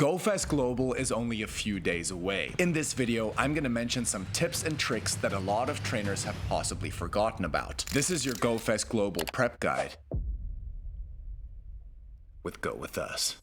Go Fest Global is only a few days away. In this video, I'm going to mention some tips and tricks that a lot of trainers have possibly forgotten about. This is your Go Fest Global prep guide with Go With Us.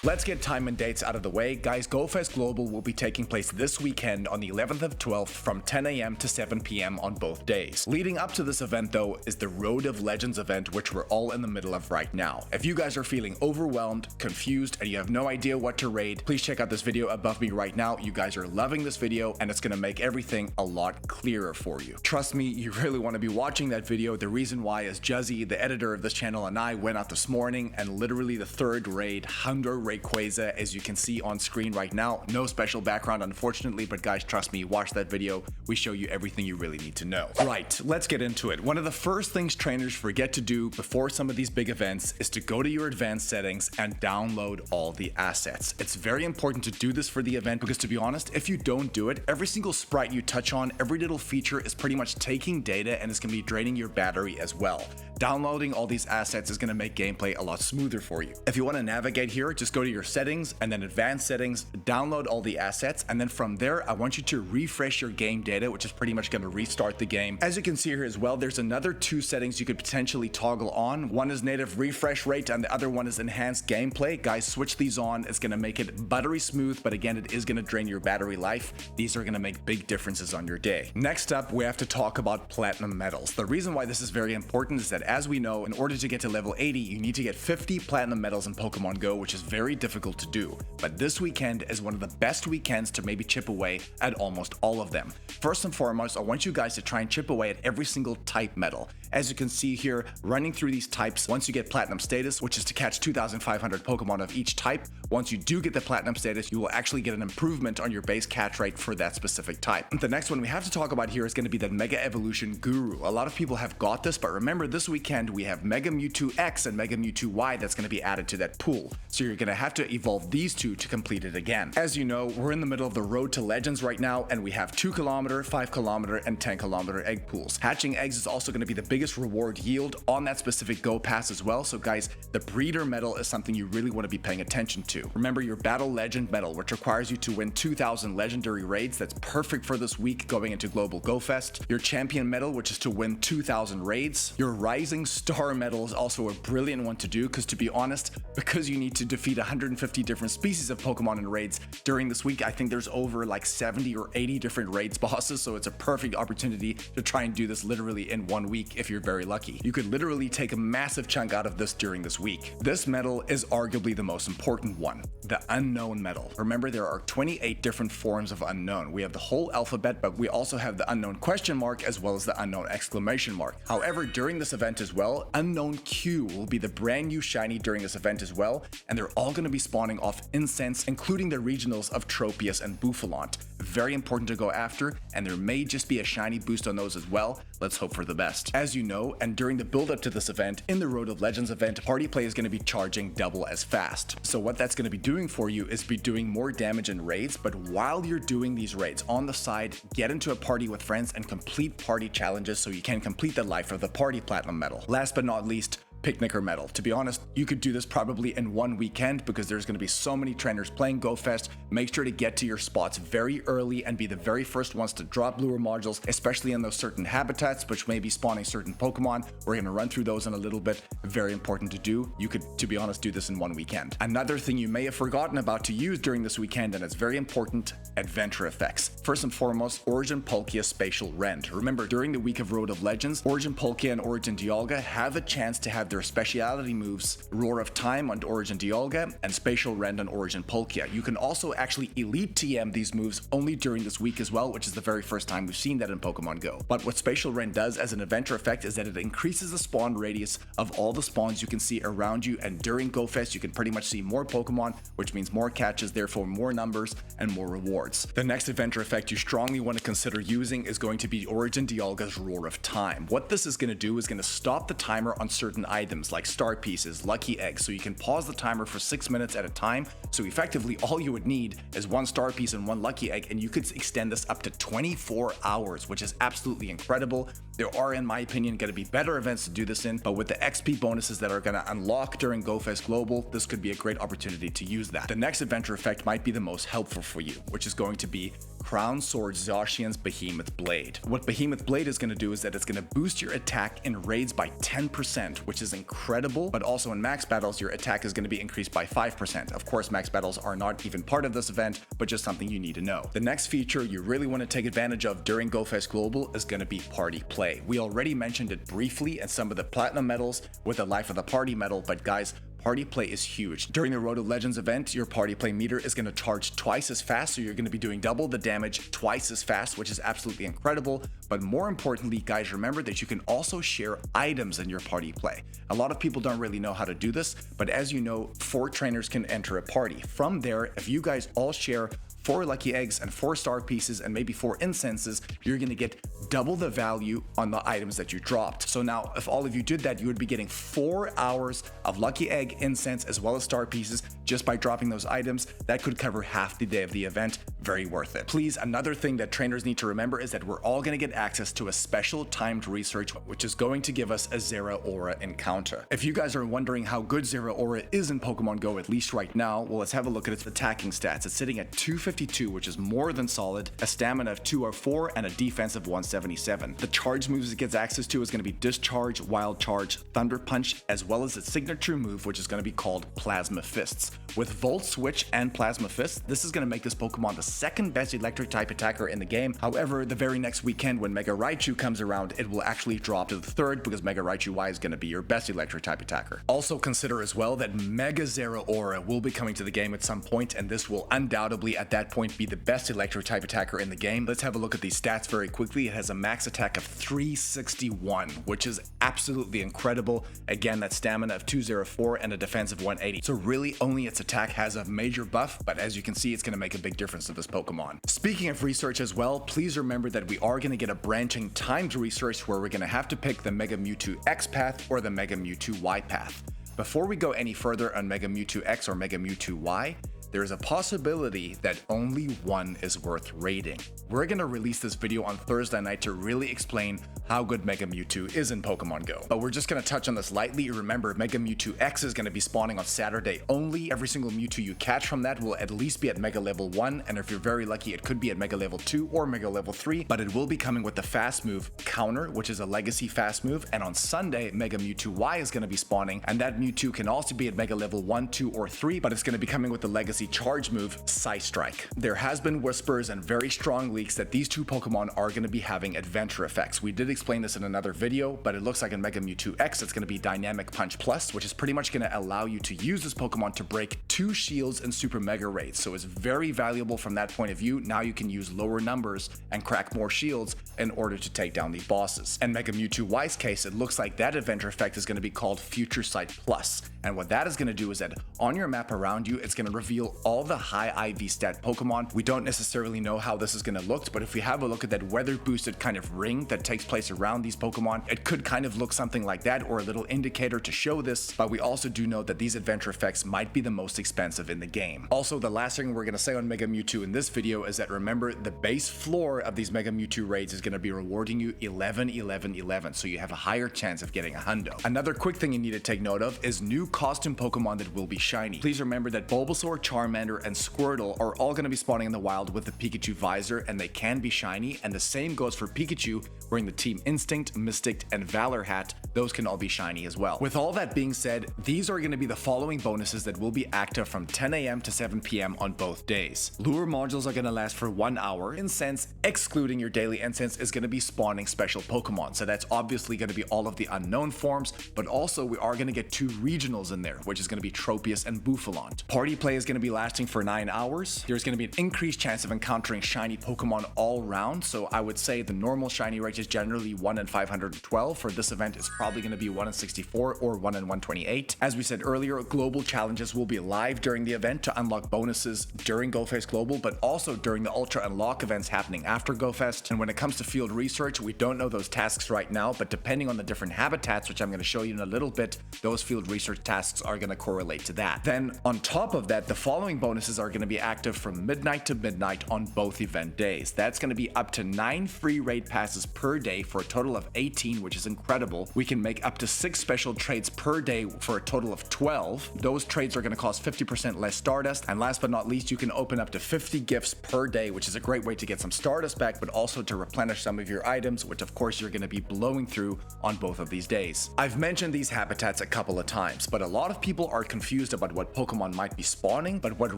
Let's get time and dates out of the way. Guys, Go Fest Global will be taking place this weekend on the 11th of 12th from 10 AM to 7 PM on both days. Leading up to this event though is the Road of Legends event, which we're all in the middle of right now. If you guys are feeling overwhelmed, confused, and you have no idea what to raid, please check out this video above me right now. You guys are loving this video and it's going to make everything a lot clearer for you. Trust me, you really want to be watching that video. The reason why is Juzzy, the editor of this channel, and I went out this morning and literally the third raid, 100 Rayquaza, as you can see on screen right now. No special background unfortunately, but guys, trust me, watch that video. We show you everything you really need to know. Right, let's get into it. One of the first things trainers forget to do before some of these big events is to go to your advanced settings and download all the assets. It's very important to do this for the event because, to be honest, if you don't do it, every single sprite you touch on, every little feature is pretty much taking data and it's going to be draining your battery as well. Downloading all these assets is going to make gameplay a lot smoother for you. If you want to navigate here, just go to your settings and then advanced settings, download all the assets, and then from there I want you to refresh your game data, which is pretty much going to restart the game. As you can see here as well, there's another two settings you could potentially toggle on. One is native refresh rate and the other one is enhanced gameplay. Guys, switch these on. It's going to make it buttery smooth, but again, it is going to drain your battery life. These are going to make big differences on your day. Next up, we have to talk about platinum medals. The reason why this is very important is that, as we know, in order to get to level 80, you need to get 50 platinum medals in Pokemon Go, which is very difficult to do. But this weekend is one of the best weekends to maybe chip away at almost all of them. First and foremost, I want you guys to try and chip away at every single type medal. As you can see here, running through these types, once you get platinum status, which is to catch 2,500 Pokemon of each type, once you do get the platinum status, you will actually get an improvement on your base catch rate for that specific type. The next one we have to talk about here is going to be the Mega Evolution Guru. A lot of people have got this, but remember, this weekend we have Mega Mewtwo X and Mega Mewtwo Y that's going to be added to that pool. So you're going to have to evolve these two to complete it again. As you know, we're in the middle of the Road to Legends right now, and we have 2 km, 5 km, and 10 km egg pools. Hatching eggs is also going to be the biggest reward yield on that specific Go Pass as well. So guys, the Breeder medal is something you really want to be paying attention to. Remember your Battle Legend medal, which requires you to win 2,000 legendary raids. That's perfect for this week going into Global Go Fest. Your Champion medal, which is to win 2,000 raids. Your Rising Star medal is also a brilliant one to do because, to be honest, because you need to defeat 150 different species of Pokemon in raids during this week, I think there's over like 70 or 80 different raids bosses, so it's a perfect opportunity to try and do this literally in 1 week if you're very lucky. You could literally take a massive chunk out of this during this week. This medal is arguably the most important one, the Unknown medal. Remember, there are 28 different forms of Unknown. We have the whole alphabet, but we also have the Unknown question mark as well as the Unknown exclamation mark. However, during this event as well, Unknown Q will be the brand new shiny during this event as well, and they're all going to be spawning off incense, including the regionals of Tropius and Bouffalont. Very important to go after, and there may just be a shiny boost on those as well. Let's hope for the best. As you know, and during the build up to this event, in the Road of Legends event, party play is going to be charging double as fast. So what that's going to be doing for you is be doing more damage in raids, but while you're doing these raids on the side, get into a party with friends and complete party challenges so you can complete the Life of the Party Platinum medal. Last but not least, Picnicker medal. To be honest, you could do this probably in 1 weekend because there's going to be so many trainers playing Go Fest. Make sure to get to your spots very early and be the very first ones to drop lure modules, especially in those certain habitats which may be spawning certain Pokemon. We're going to run through those in a little bit. Very important to do. You could, to be honest, do this in 1 weekend. Another thing you may have forgotten about to use during this weekend, and it's very important, adventure effects. First and foremost, Origin Palkia Spatial Rend. Remember, during the week of Road of Legends, Origin Palkia and Origin Dialga have a chance to have their speciality moves, Roar of Time on Origin Dialga and Spatial Rend on Origin Palkia. You can also actually Elite TM these moves only during this week as well, which is the very first time we've seen that in Pokemon Go. But what Spatial Rend does as an adventure effect is that it increases the spawn radius of all the spawns you can see around you, and during Go Fest you can pretty much see more Pokemon, which means more catches, therefore more numbers and more rewards. The next adventure effect you strongly want to consider using is going to be Origin Dialga's Roar of Time. What this is going to do is going to stop the timer on certain items items like star pieces, lucky eggs, so you can pause the timer for 6 minutes at a time. So effectively all you would need is 1 star piece and 1 lucky egg, and you could extend this up to 24 hours, which is absolutely incredible. There are, in my opinion, going to be better events to do this in, but with the XP bonuses that are going to unlock during Go Fest Global, this could be a great opportunity to use that. The next adventure effect might be the most helpful for you, which is going to be Crown Sword Zacian's Behemoth Blade. What Behemoth Blade is going to do is that it's going to boost your attack in raids by 10%, which is incredible, but also in max battles, your attack is going to be increased by 5%. Of course, max battles are not even part of this event, but just something you need to know. The next feature you really want to take advantage of during Go Fest Global is going to be Party Play. We already mentioned it briefly in some of the Platinum medals with the Life of the Party medal, but guys, Party Play is huge. During the Road of Legends event, your Party Play meter is going to charge twice as fast, so you're going to be doing double the damage twice as fast, which is absolutely incredible. But more importantly, guys, remember that you can also share items in your Party Play. A lot of people don't really know how to do this, but as you know, 4 trainers can enter a party. From there, if you guys all share 4 lucky eggs and 4 star pieces and maybe 4 incenses, you're going to get double the value on the items that you dropped. So now if all of you did that, you would be getting 4 hours of lucky egg, incense, as well as star pieces just by dropping those items. That could cover half the day of the event. Very worth it. Please, another thing that trainers need to remember is that we're all going to get access to a special timed research, which is going to give us a Zeraora encounter. If you guys are wondering how good Zeraora is in Pokemon Go, at least right now, well, let's have a look at its attacking stats. It's sitting at 252, which is more than solid, a stamina of 204, and a defense of 177. The charge moves it gets access to is going to be Discharge, Wild Charge, Thunder Punch, as well as its signature move, which is going to be called Plasma Fists. With Volt Switch and Plasma Fist, this is going to make this Pokemon the second best electric type attacker in the game. However, the very next weekend when Mega Raichu comes around, it will actually drop to the third because Mega Raichu Y is going to be your best electric type attacker. Also consider as well that Mega Zeraora will be coming to the game at some point, and this will undoubtedly at that point be the best electric type attacker in the game. Let's have a look at these stats very quickly. It has a max attack of 361, which is absolutely incredible. Again, that stamina of 204 and a defense of 180. So really only its attack has a major buff, but as you can see, it's going to make a big difference to this Pokemon. Speaking of research as well, please remember that we are going to get a branching timed research where we're going to have to pick the Mega Mewtwo X path or the Mega Mewtwo Y path. Before we go any further on Mega Mewtwo X or Mega Mewtwo Y, there is a possibility that only one is worth raiding. We're going to release this video on Thursday night to really explain how good Mega Mewtwo is in Pokemon Go. But we're just going to touch on this lightly. Remember, Mega Mewtwo X is going to be spawning on Saturday only. Every single Mewtwo you catch from that will at least be at Mega Level 1, and if you're very lucky, it could be at Mega Level 2 or Mega Level 3, but it will be coming with the fast move Counter, which is a legacy fast move, and on Sunday, Mega Mewtwo Y is going to be spawning, and that Mewtwo can also be at Mega Level 1, 2, or 3, but it's going to be coming with the legacy charge move Psystrike. There has been whispers and very strong leaks that these two Pokemon are going to be having adventure effects. We did explain this in another video, but it looks like in Mega Mewtwo X it's going to be Dynamic Punch Plus, which is pretty much going to allow you to use this Pokemon to break 2 shields in Super Mega Raids, so it's very valuable from that point of view. Now you can use lower numbers and crack more shields in order to take down the bosses. And Mega Mewtwo Y's case, it looks like that adventure effect is going to be called Future Sight Plus, and what that is going to do is that on your map around you, it's going to reveal all the high IV stat Pokemon. We don't necessarily know how this is going to look, but if we have a look at that weather boosted kind of ring that takes place around these Pokemon, it could kind of look something like that, or a little indicator to show this. But we also do know that these adventure effects might be the most expensive in the game. Also, the last thing we're going to say on Mega Mewtwo in this video is that remember, the base floor of these Mega Mewtwo raids is going to be rewarding you 11, 11, 11, so you have a higher chance of getting a hundo. Another quick thing you need to take note of is new costume Pokemon that will be shiny. Please remember that Bulbasaur, Charmander, and Squirtle are all going to be spawning in the wild with the Pikachu visor, and they can be shiny, and the same goes for Pikachu wearing the Team Instinct, Mystic, and Valor hat. Those can all be shiny as well. With all that being said, these are going to be the following bonuses that will be active from 10 AM to 7 PM on both days. Lure modules are going to last for 1 hour. Incense, excluding your daily incense, is going to be spawning special Pokemon, so that's obviously going to be all of the unknown forms, but also we are going to get 2 regionals in there, which is going to be Tropius and Bouffalont. Party play is going to be lasting for 9 hours. There's going to be an increased chance of encountering shiny Pokemon all round, so I would say the normal shiny rate is generally 1 in 512. For this event, it's probably going to be 1 in 64 or 1 in 128. As we said earlier, global challenges will be live live during the event to unlock bonuses during Go Fest Global, but also during the Ultra Unlock events happening after Go Fest. And when it comes to field research, we don't know those tasks right now, but depending on the different habitats, which I'm going to show you in a little bit, those field research tasks are going to correlate to that. Then on top of that, the following bonuses are going to be active from midnight to midnight on both event days. That's going to be up to 9 free raid passes per day for a total of 18, which is incredible. We can make up to 6 special trades per day for a total of 12. Those trades are going to cost 50% less Stardust. And last but not least, you can open up to 50 gifts per day, which is a great way to get some Stardust back, but also to replenish some of your items, which of course you're going to be blowing through on both of these days. I've mentioned these habitats a couple of times, but a lot of people are confused about what Pokemon might be spawning, but what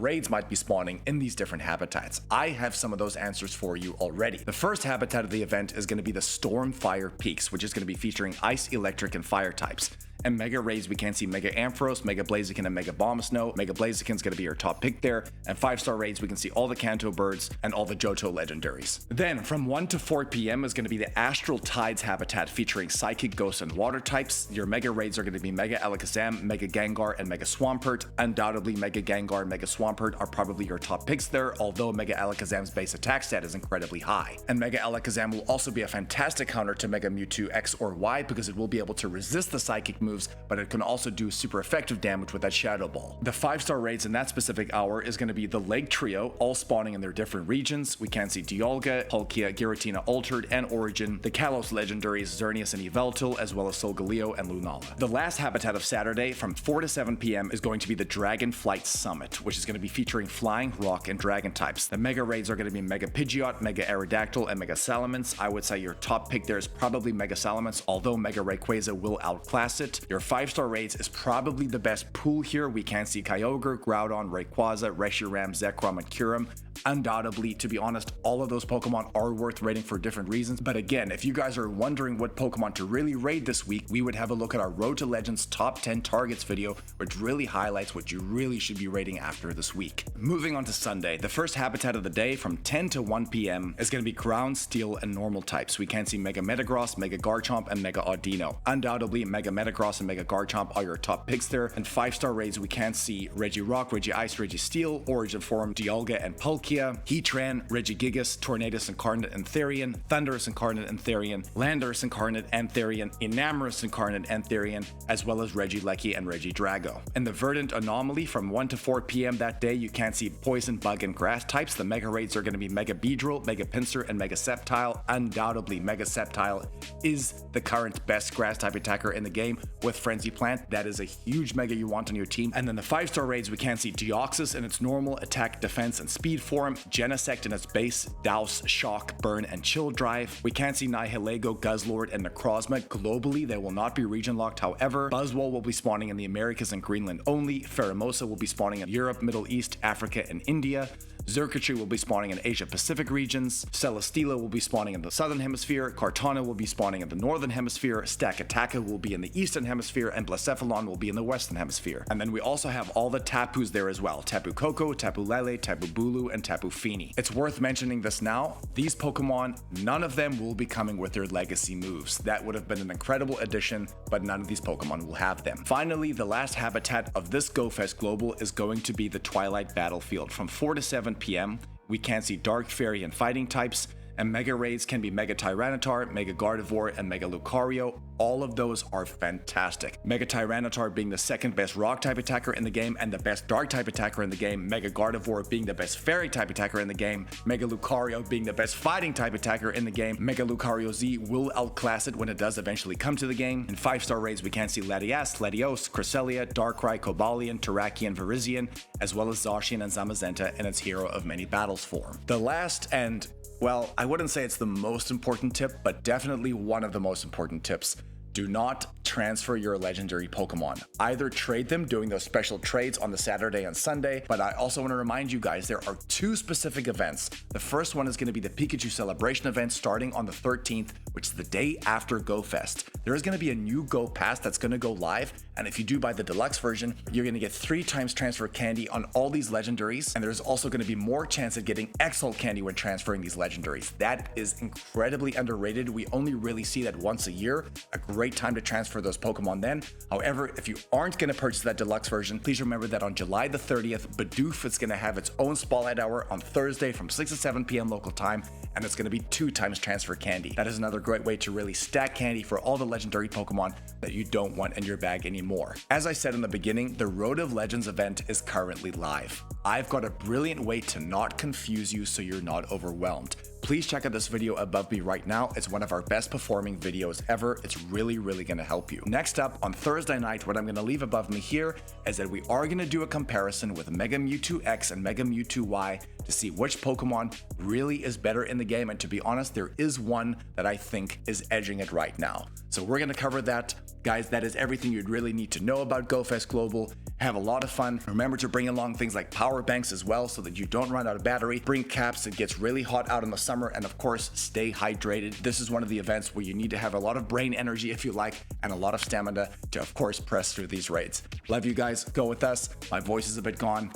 raids might be spawning in these different habitats. I have some of those answers for you already. The first habitat of the event is going to be the Stormfire Peaks, which is going to be featuring ice, electric, and fire types. And Mega Raids, we can see Mega Ampharos, Mega Blaziken, and Mega Bombsnow. Mega Blaziken's gonna be your top pick there. And 5-star raids, we can see all the Kanto birds and all the Johto legendaries. Then from 1 to 4 p.m. is gonna be the Astral Tides habitat featuring Psychic, Ghost, and Water types. Your Mega Raids are gonna be Mega Alakazam, Mega Gengar, and Mega Swampert. Undoubtedly, Mega Gengar and Mega Swampert are probably your top picks there, although Mega Alakazam's base attack stat is incredibly high. And Mega Alakazam will also be a fantastic counter to Mega Mewtwo X or Y because it will be able to resist the Psychic moves, but it can also do super effective damage with that Shadow Ball. The 5-star raids in that specific hour is going to be the Lake Trio, all spawning in their different regions. We can see Dialga, Palkia, Giratina Altered, and Origin, the Kalos legendaries Xerneas and Yveltal, as well as Solgaleo and Lunala. The last habitat of Saturday from 4 to 7 p.m. is going to be the Dragon Flight Summit, which is going to be featuring Flying, Rock, and Dragon types. The Mega Raids are going to be Mega Pidgeot, Mega Aerodactyl, and Mega Salamence. I would say your top pick there is probably Mega Salamence, although Mega Rayquaza will outclass it. Your 5-star raids is probably the best pool here. We can see Kyogre, Groudon, Rayquaza, Reshiram, Zekrom, and Kyurem. Undoubtedly, to be honest, all of those Pokemon are worth raiding for different reasons. But again, if you guys are wondering what Pokemon to really raid this week, we would have a look at our Road to Legends top 10 targets video, which really highlights what you really should be raiding after this week. Moving on to Sunday, the first habitat of the day from 10 to 1 p.m. is going to be Ground, Steel, and Normal types. We can see Mega Metagross, Mega Garchomp, and Mega Audino. Undoubtedly, Mega Metagross and Mega Garchomp are your top picks there. And 5-star raids, we can see Regirock, Regice, Registeel, Origin Form, Dialga, and Palkia, Heatran, Regigigas, Tornadus Incarnate and Therian, Thundurus Incarnate and Therian, Landorus Incarnate and Therian, Enamorus Incarnate and Therian, as well as Regieleki and Regidrago. In the Verdant Anomaly from 1 to 4 p.m. that day, you can see Poison, Bug, and Grass types. The Mega Raids are going to be Mega Beedrill, Mega Pinsir, and Mega Sceptile. Undoubtedly, Mega Sceptile is the current best Grass type attacker in the game with Frenzy Plant. That is a huge Mega you want on your team. And then the 5-star raids, we can see Deoxys in its normal attack, defense, and speed form, Genesect in its base, Douse, Shock, Burn, and Chill Drive. We can see Nihilego, Guzzlord, and Necrozma. Globally, they will not be region locked, however. Buzzwole will be spawning in the Americas and Greenland only. Pheromosa will be spawning in Europe, Middle East, Africa, and India. Xurkitree will be spawning in Asia Pacific regions, Celesteela will be spawning in the Southern Hemisphere, Kartana will be spawning in the Northern Hemisphere, Stakataka will be in the Eastern Hemisphere, and Blacephalon will be in the Western Hemisphere. And then we also have all the Tapus there as well, Tapu Koko, Tapu Lele, Tapu Bulu, and Tapu Fini. It's worth mentioning this now, these Pokemon, none of them will be coming with their legacy moves. That would have been an incredible addition, but none of these Pokemon will have them. Finally, the last habitat of this Go Fest Global is going to be the Twilight Battlefield. From 4 to 7 p.m., we can see Dark Fairy and Fighting types, and Mega Raids can be Mega Tyranitar, Mega Gardevoir, and Mega Lucario. All of those are fantastic. Mega Tyranitar being the second best Rock type attacker in the game and the best Dark type attacker in the game, Mega Gardevoir being the best Fairy type attacker in the game, Mega Lucario being the best Fighting type attacker in the game. Mega Lucario Z will outclass it when it does eventually come to the game. In 5-star raids, we can see Latias, Latios, Cresselia, Darkrai, Cobalion, Terrakion, Virizion, as well as Zacian and Zamazenta in its Hero of Many Battles form. The last and, well, I wouldn't say it's the most important tip, but definitely one of the most important tips. Do not transfer your legendary Pokemon. Either trade them doing those special trades on the Saturday and Sunday, but I also want to remind you guys there are 2 specific events. The first one is going to be the Pikachu Celebration event starting on the 13th which is the day after Go Fest. There is going to be a new Go Pass that's going to go live, and if you do buy the deluxe version, you're going to get 3 times transfer candy on all these legendaries, and there's also going to be more chance of getting Exalt candy when transferring these legendaries. That is incredibly underrated. We only really see that once a year. A great time to transfer those Pokemon then. However, if you aren't going to purchase that deluxe version, please remember that on July the 30th, Bidoof is going to have its own Spotlight Hour on Thursday from 6 to 7 p.m. local time, and it's going to be 2 times transfer candy. That is another great way to really stack candy for all the legendary Pokemon that you don't want in your bag anymore. As I said in the beginning, the Road of Legends event is currently live. I've got a brilliant way to not confuse you so you're not overwhelmed. Please check out this video above me right now. It's one of our best performing videos ever. It's really going to help you. Next up, on Thursday night, what I'm going to leave above me here is that we are going to do a comparison with Mega Mewtwo X and Mega Mewtwo Y to see which Pokemon really is better in the game. And to be honest, there is one that I think is edging it right now. So we're going to cover that. Guys, that is everything you'd really need to know about Go Fest Global. Have a lot of fun. Remember to bring along things like power banks as well so that you don't run out of battery. Bring caps. It gets really hot out in the summer, and of course, stay hydrated. This is one of the events where you need to have a lot of brain energy, if you like, and a lot of stamina to, of course, press through these raids. Love you guys. Go with us. My voice is a bit gone,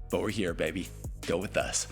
but we're here, baby. Go with us.